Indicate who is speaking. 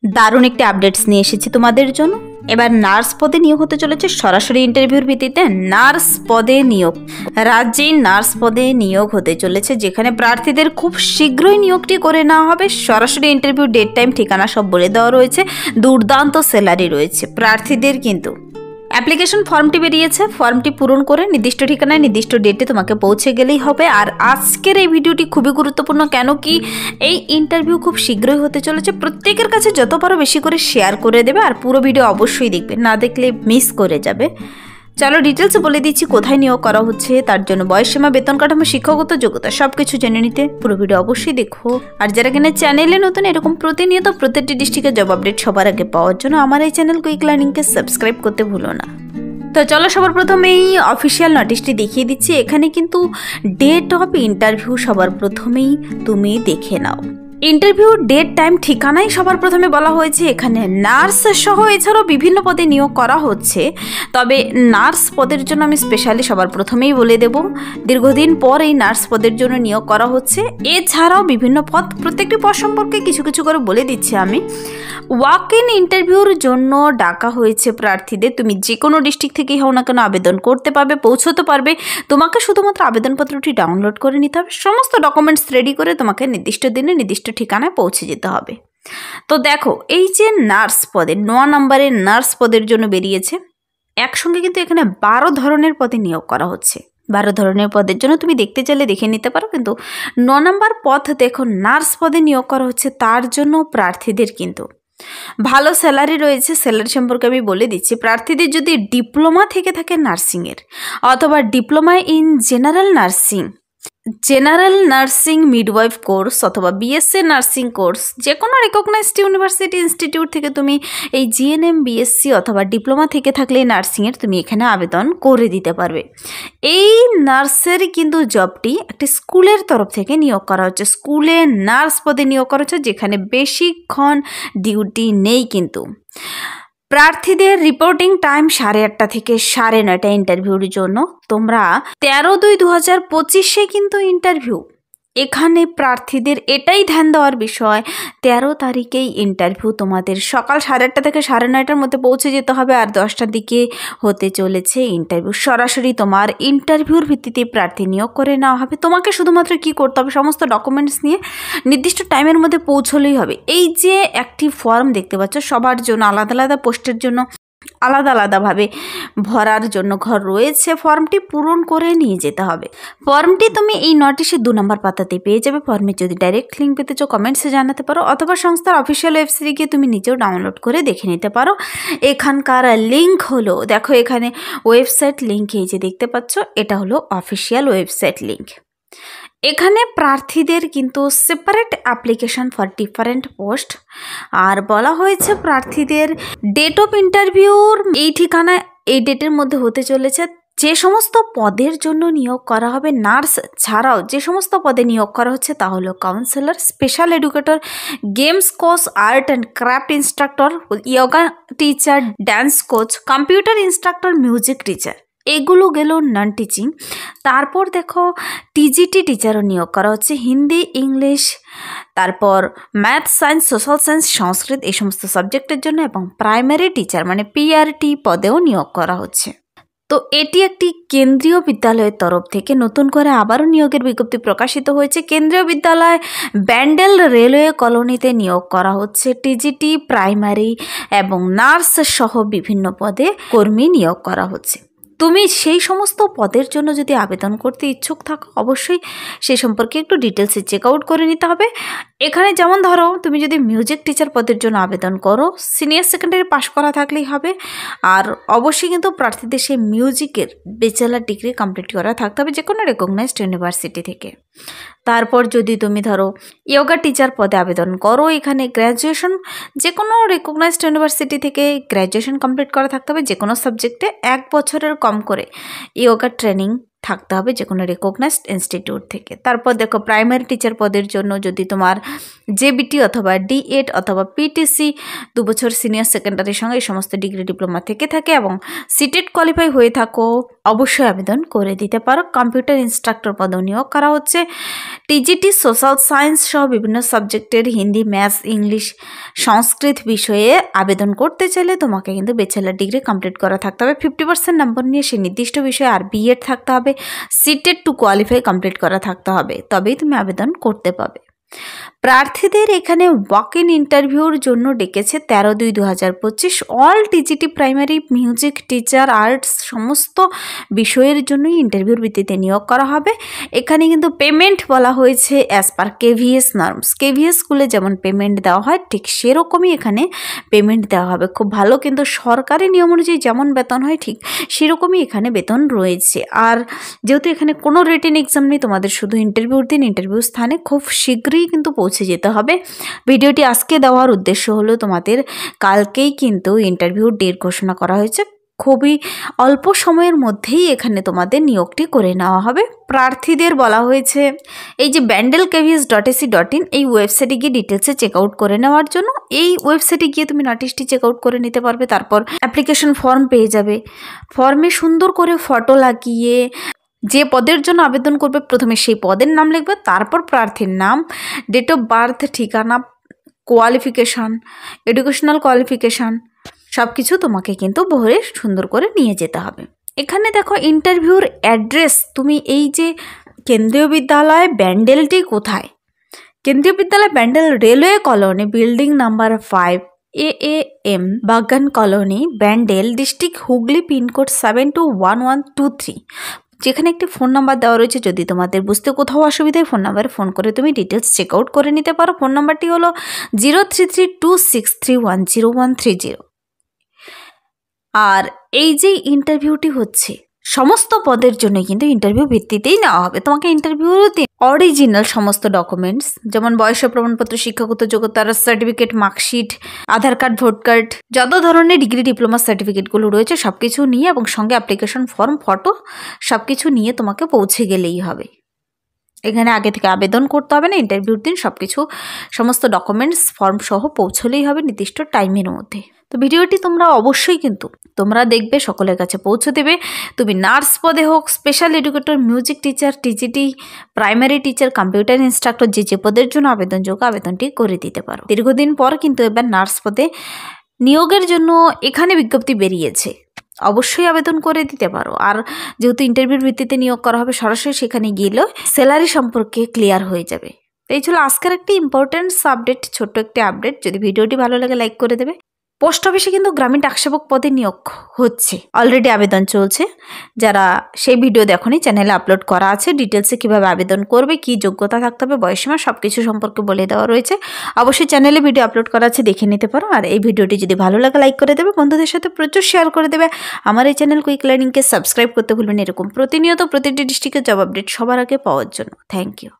Speaker 1: দারুণ একটি আপডেটস নিয়ে এসেছি তোমাদের জন্য। এবার নার্স পদে নিয়োগ হতে চলেছে সরাসরি ইন্টারভিউর ভিত্তিতে। নার্স পদে নিয়োগ, রাজ্যে নার্স পদে নিয়োগ হতে চলেছে, যেখানে প্রার্থীদের খুব শীঘ্রই নিয়োগটি করে নেওয়া হবে। সরাসরি ইন্টারভিউ ডেট, টাইম, ঠিকানা সব বলে দেওয়া রয়েছে। দুর্দান্ত স্যালারি রয়েছে প্রার্থীদের। কিন্তু অ্যাপ্লিকেশন ফর্মটি বেরিয়েছে, ফর্মটি পূরণ করে নির্দিষ্ট ঠিকানায় নির্দিষ্ট ডেটে তোমাকে পৌঁছে গেলেই হবে। আর আজকের এই ভিডিওটি খুবই গুরুত্বপূর্ণ, কেন কি এই ইন্টারভিউ খুব শীঘ্রই হতে চলেছে। প্রত্যেকের কাছে যত পারো বেশি করে শেয়ার করে দেবে, আর পুরো ভিডিও অবশ্যই দেখবে, না দেখলে মিস করে যাবে। চলো ডিটেলসে বলে দিচ্ছি কোথায় নিয়োগ করা হচ্ছে, তার জন্য বয়সসীমা, বেতন কাঠামো, শিক্ষাগত যোগ্যতা সবকিছু জেনে নিতে পুরো ভিডিও অবশ্যই দেখো। আর যারা কিনা চ্যানেলে নতুন, এরকম প্রতিনিয়ত প্রত্যেকটি ডিস্ট্রিক্টের জব আপডেট সবার আগে পাওয়ার জন্য আমার এই চ্যানেল কুইক লার্নিংকে সাবস্ক্রাইব করতে ভুলো না। তো চলো সবার প্রথমেই অফিসিয়াল নোটিশটি দেখিয়ে দিচ্ছি। এখানে কিন্তু ডেট অফ ইন্টারভিউ সবার প্রথমেই তুমি দেখে নাও। ইন্টারভিউ ডেট, টাইম, ঠিকানাই সবার প্রথমে বলা হয়েছে। এখানে নার্স সহ এছাড়াও বিভিন্ন পদে নিয়োগ করা হচ্ছে, তবে নার্স পদের জন্য আমি স্পেশালি সবার প্রথমেই বলে দেব, দীর্ঘদিন পর এই নার্স পদের জন্য নিয়োগ করা হচ্ছে। এছাড়াও বিভিন্ন পদ, প্রত্যেকটি পদ সম্পর্কে কিছু কিছু করে বলে দিচ্ছি আমি। ওয়াক ইন ইন্টারভিউর জন্য ডাকা হয়েছে প্রার্থীদের। তুমি যে কোনো ডিস্ট্রিক্ট থেকেই হও না কেন আবেদন করতে পারবে, পৌঁছতে পারবে। তোমাকে শুধুমাত্র আবেদনপত্রটি ডাউনলোড করে নিতে হবে, সমস্ত ডকুমেন্টস রেডি করে তোমাকে নির্দিষ্ট দিনে নির্দিষ্ট ঠিকানায় পৌঁছে যেতে হবে। তো দেখো, এই যে নার্স পদে 9 নম্বরের নার্স পদের জন্য বেরিয়েছে, একসঙ্গে কিন্তু এখানে 12 ধরনের পদে নিয়োগ করা হচ্ছে। 12 ধরনের পদের জন্য তুমি দেখতে চাইলে দেখে নিতে পারো, কিন্তু 9 নম্বর পদ দেখো নার্স পদে নিয়োগ করা হচ্ছে, তার জন্য প্রার্থীদের কিন্তু ভালো স্যালারি রয়েছে। স্যালারি সম্পর্কে আমি বলে দিচ্ছি। প্রার্থীদের যদি ডিপ্লোমা থেকে থাকে নার্সিংয়ের, অথবা diploma in general nursing midwife course, অথবা বিএসসি নার্সিং কোর্স, যে কোনো রিকগনাইজড ইউনিভার্সিটি ইনস্টিটিউট থেকে তুমি এই জিএনএম, বিএসসি অথবা ডিপ্লোমা থেকে থাকলে নার্সিংয়ের তুমি এখানে আবেদন করে দিতে পারবে। এই নার্সের কিন্তু জবটি একটি স্কুলের তরফ থেকে নিয়োগ করা হচ্ছে। স্কুলে নার্স পদে নিয়োগ করা হচ্ছে, যেখানে বেশিক্ষণ ডিউটি নেই। কিন্তু প্রার্থীদের রিপোর্টিং টাইম 8:30 থেকে 9:30 ইন্টারভিউর জন্য। তোমরা 13/2/2025 কিন্তু ইন্টারভিউ। এখানে প্রার্থীদের এটাই ধ্যান দেওয়ার বিষয়, 13 তারিখেই ইন্টারভিউ। তোমাদের সকাল 8:30 থেকে 9:30 মধ্যে পৌঁছে যেতে হবে, আর 10টার দিকে হতে চলেছে ইন্টারভিউ। সরাসরি তোমার ইন্টারভিউর ভিত্তিতে প্রার্থী নিয়োগ করে নেওয়া হবে। তোমাকে শুধুমাত্র কি করতে হবে, সমস্ত ডকুমেন্টস নিয়ে নির্দিষ্ট টাইমের মধ্যে পৌঁছলেই হবে। এই যে একটি ফর্ম দেখতে পাচ্ছ, সবার জন্য আলাদা আলাদা পোস্টের জন্য আলাদা আলাদাভাবে ভরার জন্য ঘর রয়েছে। ফর্মটি পূরণ করে নিয়ে যেতে হবে। ফর্মটি তুমি এই নোটিশে 2 নম্বর পাতাতে পেয়ে যাবে। ফর্মে যদি ডাইরেক্ট লিঙ্ক পেতে চাও কমেন্টসে জানাতে পারো, অথবা সংস্থার অফিসিয়াল ওয়েবসাইটে গিয়ে তুমি নিজেও ডাউনলোড করে দেখে নিতে পারো। এখানকার লিঙ্ক হলো, দেখো এখানে ওয়েবসাইট লিঙ্ক, এই যে দেখতে পাচ্ছ, এটা হলো অফিসিয়াল ওয়েবসাইট লিঙ্ক। এখানে প্রার্থীদের কিন্তু separate application for different post. আর বলা হয়েছে প্রার্থীদের ডেট অফ ইন্টারভিউর এই ঠিকানায় এই ডেটের মধ্যে হতে চলেছে। যে সমস্ত পদের জন্য নিয়োগ করা হবে নার্স ছাড়াও যে সমস্ত পদে নিয়োগ করা হচ্ছে, তা হলো counsellor, special educator, games coach, art and craft instructor, yoga teacher, dance coach, computer instructor, music teacher. এগুলো গেল নন টিচিং। তারপর দেখো টিজিটি টিচারও নিয়োগ করা হচ্ছে, হিন্দি, ইংলিশ, তারপর ম্যাথ, সায়েন্স, সোশ্যাল সায়েন্স, সংস্কৃত, এই সমস্ত সাবজেক্টের জন্য। এবং প্রাইমারি টিচার মানে পিআরটি পদেও নিয়োগ করা হচ্ছে। তো এটি একটি কেন্দ্রীয় বিদ্যালয়ের তরফ থেকে নতুন করে আবারও নিয়োগের বিজ্ঞপ্তি প্রকাশিত হয়েছে। কেন্দ্রীয় বিদ্যালয় ব্যান্ডেল রেলওয়ে কলোনিতে নিয়োগ করা হচ্ছে টিজিটি, প্রাইমারি এবং নার্স সহ বিভিন্ন পদে কর্মী নিয়োগ করা হচ্ছে। তুমি সেই সমস্ত পদের জন্য যদি আবেদন করতে ইচ্ছুক থাকো, অবশ্যই সে সম্পর্কে একটু ডিটেলসে চেক আউট করে নিতে হবে। এখানে যেমন ধরো, তুমি যদি মিউজিক টিচার পদের জন্য আবেদন করো, সিনিয়র সেকেন্ডারি পাশ করা থাকলেই হবে। আর অবশ্যই কিন্তু প্রার্থীদের সেই মিউজিকের ব্যাচেলার ডিগ্রি কমপ্লিট করা থাকতে হবে, যে কোনো রেকগনাইজড ইউনিভার্সিটি থেকে। তারপর যদি তুমি ধরো ইয়োগা টিচার পদে আবেদন করো, এখানে গ্র্যাজুয়েশন, যে কোনো রেকগনাইজড ইউনিভার্সিটি থেকে গ্র্যাজুয়েশন কমপ্লিট করা থাকতে হবে, যে কোনো সাবজেক্টে 1 বছরের কম করে ইয়োগা ট্রেনিং থাকতে হবে যে কোনো রেকগনাইজড ইনস্টিটিউট থেকে। তারপর দেখো প্রাইমারি টিচার পদের জন্য যদি তোমার জেবিটি অথবা ডিএড অথবা পিটিসি 2 বছর সিনিয়র সেকেন্ডারির সঙ্গে এই সমস্ত ডিগ্রি ডিপ্লোমা থেকে থাকে এবং সিটেট কোয়ালিফাই হয়ে থাকো, অবশ্যই আবেদন করে দিতে পারো। কম্পিউটার ইনস্ট্রাক্টর পদেও নিয়োগ করা হচ্ছে। টিজিটি সোশ্যাল সায়েন্স সহ বিভিন্ন সাবজেক্টের হিন্দি, ম্যাথস, ইংলিশ, সংস্কৃত বিষয়ে আবেদন করতে চাইলে তোমাকে কিন্তু ব্যাচেলার ডিগ্রি কমপ্লিট করা থাকতে হবে 50% নম্বর নিয়ে সেই নির্দিষ্ট বিষয়ে, আর বিএড থাকতে হবে, সিটেট টু কোয়ালিফাই কমপ্লিট করা থাকতে হবে, তবেই তুমি আবেদন করতে পাবে। প্রার্থীদের এখানে ওয়াক ইন ইন্টারভিউর জন্য ডেকেছে 13/2/2025। All TGT primary, music, teacher, arts সমস্ত বিষয়ের জন্যই ইন্টারভিউর ভিত্তিতে নিয়োগ করা হবে। এখানে কিন্তু পেমেন্ট বলা হয়েছে as per KVS norms. KVS স্কুলে যেমন পেমেন্ট দেওয়া হয় ঠিক সেরকমই এখানে পেমেন্ট দেওয়া হবে। খুব ভালো, কিন্তু সরকারি নিয়ম অনুযায়ী যেমন বেতন হয় ঠিক সেরকমই এখানে বেতন রয়েছে। আর যেহেতু এখানে কোনো রিটেন এক্সাম নেই, তোমাদের শুধু ইন্টারভিউর দিন ইন্টারভিউ স্থানে খুব শীঘ্রই কিন্তু পৌঁছে যেতে হবে। ভিডিওটি আজকে দেওয়ার উদ্দেশ্য হলো তোমাদের কালকেই কিন্তু ইন্টারভিউর ডেট ঘোষণা করা হয়েছে। খুবই অল্প সময়ের মধ্যেই এখানে তোমাদের নিয়োগটি করে নেওয়া হবে। প্রার্থীদের বলা হয়েছে এই যে bandelkvs.ac.in এই ওয়েবসাইটে গিয়ে ডিটেলসে চেক আউট করে নেওয়ার জন্য। এই ওয়েবসাইটে গিয়ে তুমি নোটিশটি চেক আউট করে নিতে পারবে। তারপর অ্যাপ্লিকেশন ফর্ম পেয়ে যাবে। ফর্মে সুন্দর করে ফটো লাগিয়ে যে পদের জন্য আবেদন করবে প্রথমে সেই পদের নাম লিখবে, তারপর প্রার্থীর নাম, ডেট অফ বার্থ, ঠিকানা, কোয়ালিফিকেশান, এডুকেশনাল কোয়ালিফিকেশান সব কিছু তোমাকে কিন্তু ভরে সুন্দর করে নিয়ে যেতে হবে। এখানে দেখো ইন্টারভিউর অ্যাড্রেস, তুমি এই যে কেন্দ্রীয় বিদ্যালয় ব্যান্ডেলটি কোথায়, কেন্দ্রীয় বিদ্যালয় Bandel railway colony, building number 5, AAM বাগান colony, Bandel, district Hooghly, pincode 721123। যেখানে একটি ফোন নাম্বার দেওয়া রয়েছে। যদি তোমাদের বুঝতে কোথাও অসুবিধায় ফোন নাম্বারে ফোন করে তুমি ডিটেলস চেক আউট করে নিতে পারো। ফোন নাম্বারটি হলো 0332631030। আর এই যে ইন্টারভিউটি হচ্ছে সমস্ত পদের জন্য কিন্তু ইন্টারভিউ ভিত্তিতেই নেওয়া হবে। তোমাকে ইন্টারভিউতে অরিজিনাল সমস্ত ডকুমেন্টস যেমন বয়স প্রমাণপত্র, শিক্ষাগত যোগ্যতার সার্টিফিকেট, মার্কশিট, আধার কার্ড, ভোট কার্ড, যত ধরনের ডিগ্রি ডিপ্লোমা সার্টিফিকেটগুলো রয়েছে সব কিছু নিয়ে এবং সঙ্গে অ্যাপ্লিকেশন ফর্ম, ফটো সব কিছু নিয়ে তোমাকে পৌঁছে গেলেই হবে। এখানে আগে থেকে আবেদন করতে হবে না। ইন্টারভিউর দিন সব কিছু সমস্ত ডকুমেন্টস ফর্ম সহ পৌঁছলেই হবে নির্দিষ্ট টাইমের মধ্যে। তো ভিডিওটি তোমরা অবশ্যই কিন্তু তোমরা দেখবে, সকলের কাছে পৌঁছে দেবে। তুমি নার্স পদে হোক, special educator, music teacher, TGT, primary teacher, computer instructor, যে পদের জন্য আবেদনযোগ্য আবেদনটি করে দিতে পারো। দীর্ঘদিন পর কিন্তু এবার নার্স পদে নিয়োগের জন্য এখানে বিজ্ঞপ্তি বেরিয়েছে, অবশ্যই আবেদন করে দিতে পারো। আর যেহেতু ইন্টারভিউর ভিত্তিতে নিয়োগ করা হবে, সরাসরি সেখানে গেলেও স্যালারি সম্পর্কে ক্লিয়ার হয়ে যাবে। এই ছিল আজকের একটি ইম্পর্টেন্ট আপডেট, ছোট্ট একটি আপডেট। যদি ভিডিওটি ভালো লাগে লাইক করে দেবে। পোস্ট অফিসে কিন্তু গ্রামীণ ডাকসেবক পদে নিয়োগ হচ্ছে, অলরেডি আবেদন চলছে। যারা সেই ভিডিও দেখোনি চ্যানেলে আপলোড করা আছে, ডিটেলসে কীভাবে আবেদন করবে, কী যোগ্যতা থাকতে হবে, বয়সীমা সব কিছু সম্পর্কে বলে দেওয়া রয়েছে। অবশ্যই চ্যানেলে ভিডিও আপলোড করা আছে, দেখে নিতে পারো। আর এই ভিডিওটি যদি ভালো লাগে লাইক করে দেবে, বন্ধুদের সাথে প্রচুর শেয়ার করে দেবে। আমার এই চ্যানেল কুইক লার্নিংকে সাবস্ক্রাইব করতে ভুলবেন এরকম প্রতিনিয়ত প্রতিটি ডিস্ট্রিক্টের জব আপডেট সবার আগে পাওয়ার জন্য। Thank you.